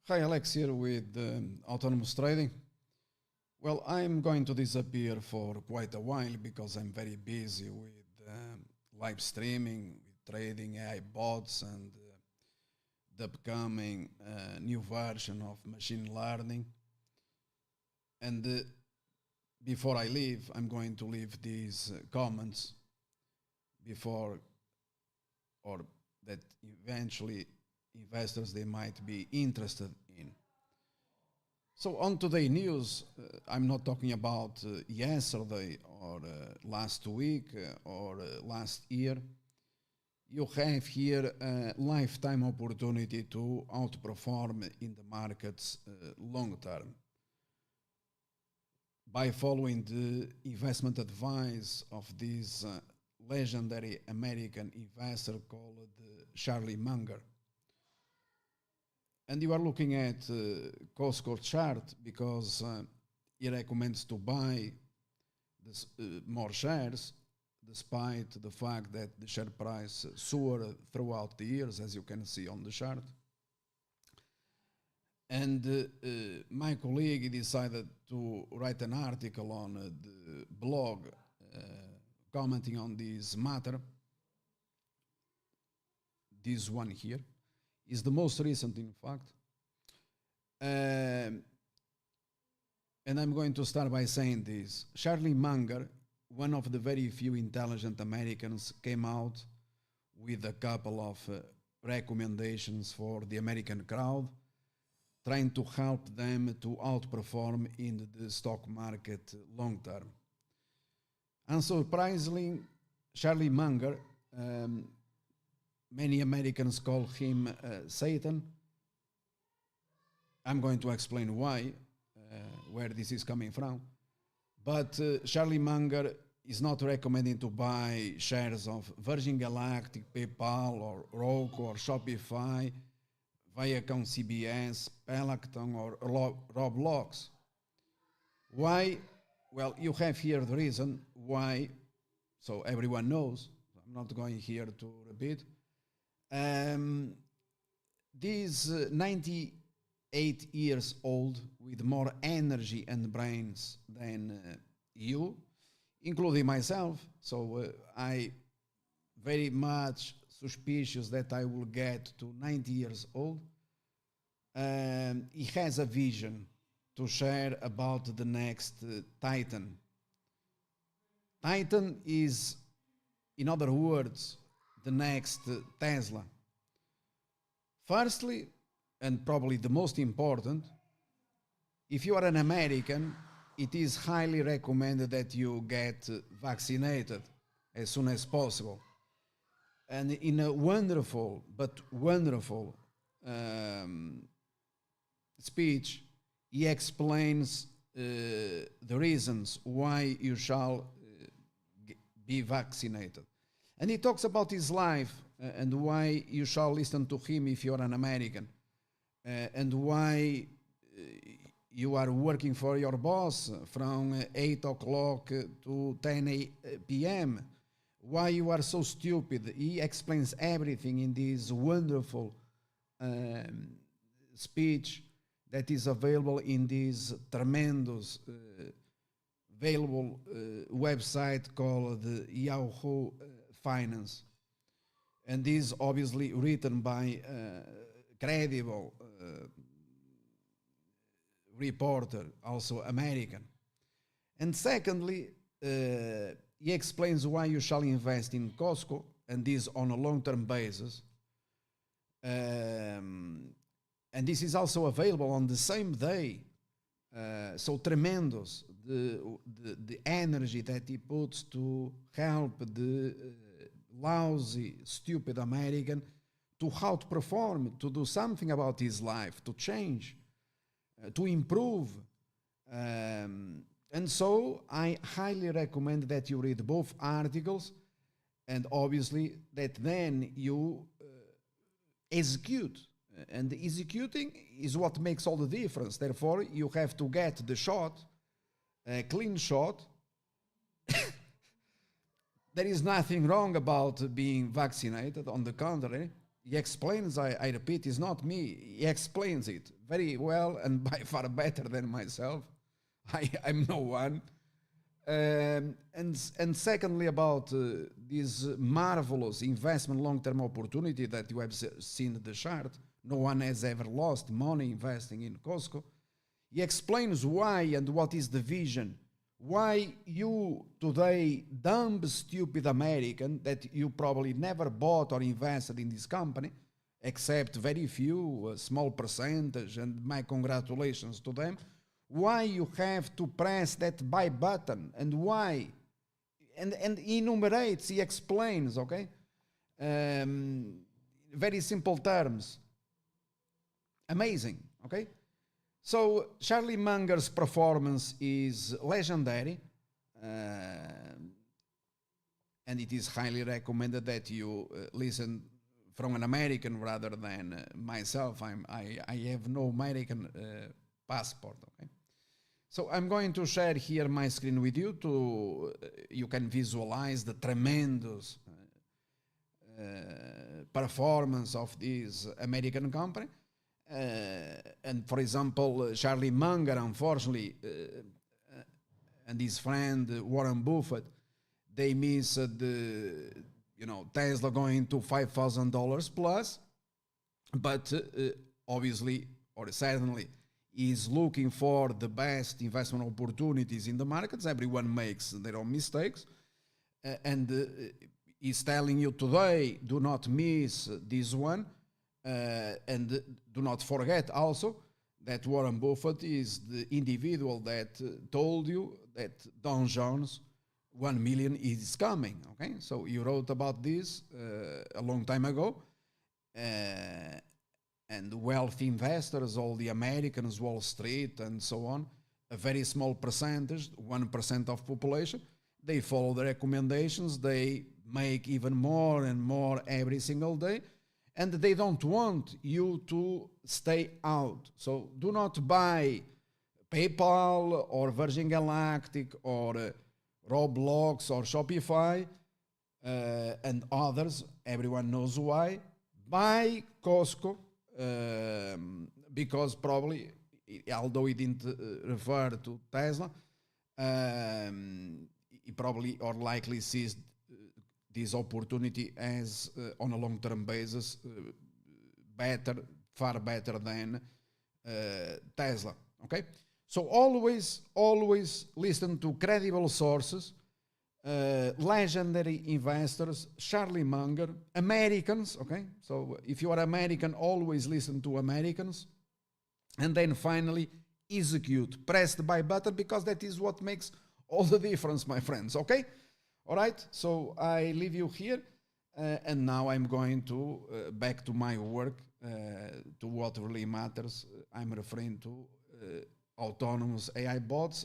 Hi, Alex here with Autonomous Trading. Well, I'm going to disappear for quite a while because I'm very busy with live streaming, with trading AI bots, and the upcoming new version of machine learning. And before I leave, I'm going to leave these comments before or that eventually investors they might be interested in. So on today news, I'm not talking about yesterday or last week or last year. You have here a lifetime opportunity to outperform in the markets long term by following the investment advice of this legendary American investor called Charlie Munger. And you are looking at Costco chart because he recommends to buy this, more shares despite the fact that the share price soared throughout the years, as you can see on the chart. And my colleague decided to write an article on the blog commenting on this matter. This one here is the most recent, in fact. And I'm going to start by saying this. Charlie Munger, one of the very few intelligent Americans, came out with a couple of recommendations for the American crowd, trying to help them to outperform in the stock market long term. Unsurprisingly, Charlie Munger, many Americans call him Satan. I'm going to explain why, where this is coming from. But Charlie Munger is not recommending to buy shares of Virgin Galactic, PayPal, or Roku, or Shopify, Viacom CBS, Peloton, or Roblox. Why? Well, you have here the reason why, so everyone knows. I'm not going here to repeat. These 98 years old with more energy and brains than you, including myself. So I very much suspicious that I will get to 90 years old. He has a vision to share about the next Titan. Titan is, in other words, the next Tesla. Firstly, and probably the most important, if you are an American, it is highly recommended that you get vaccinated as soon as possible. And in a wonderful speech, he explains the reasons why you shall be vaccinated. And he talks about his life and why you shall listen to him if you're an American, and why you are working for your boss from 8 o'clock to 10 p.m., why you are so stupid. He explains everything in this wonderful speech that is available in this tremendous available website called Yahoo Finance. And this obviously written by credible reporter, also American. And secondly, he explains why you shall invest in Costco, and this on a long-term basis. And this is also available on the same day. So tremendous, the energy that he puts to help the lousy, stupid American to outperform, to do something about his life, to change, to improve. And so I highly recommend that you read both articles, and obviously that then you execute. And executing is what makes all the difference. Therefore, you have to get the shot, a clean shot. There is nothing wrong about being vaccinated. On the contrary, He explains, I repeat, it's not me. He explains it very well and by far better than myself. I'm no one. And secondly, about this marvelous investment long-term opportunity that you have seen in the chart, no one has ever lost money investing in Costco. He explains why and what is the vision. Why you today, dumb, stupid American, that you probably never bought or invested in this company, except very few, a small percentage, and my congratulations to them, why you have to press that buy button and why. And he enumerates, he explains, okay? Very simple terms. Amazing, okay? So Charlie Munger's performance is legendary, and it is highly recommended that you listen from an American rather than myself. I have no American passport. Okay, so I'm going to share here my screen with you to you can visualize the tremendous performance of this American company. And for example, Charlie Munger, unfortunately, and his friend Warren Buffett, they missed Tesla going to $5,000 plus, but obviously or certainly is looking for the best investment opportunities in the markets. Everyone makes their own mistakes, and is telling you today, do not miss this one. And do not forget also that Warren Buffett is the individual that told you that Don Jones 1 million is coming. Okay, so you wrote about this a long time ago, and wealthy investors, all the Americans, Wall Street, and so on, a very small percentage, 1% of population, they follow the recommendations. They make even more and more every single day. And they don't want you to stay out. So do not buy PayPal or Virgin Galactic or Roblox or Shopify and others. Everyone knows why. Buy Costco because probably, although he didn't refer to Tesla, he probably or likely sees this opportunity as on a long-term basis far better than Tesla. Okay, so always listen to credible sources, legendary investors, Charlie Munger, Americans. Okay, so if you are American, always listen to Americans, and then finally execute. Press the buy button because that is what makes all the difference, my friends. Okay. All right, so I leave you here, and now I'm going to back to my work, to what really matters. I'm referring to autonomous AI bots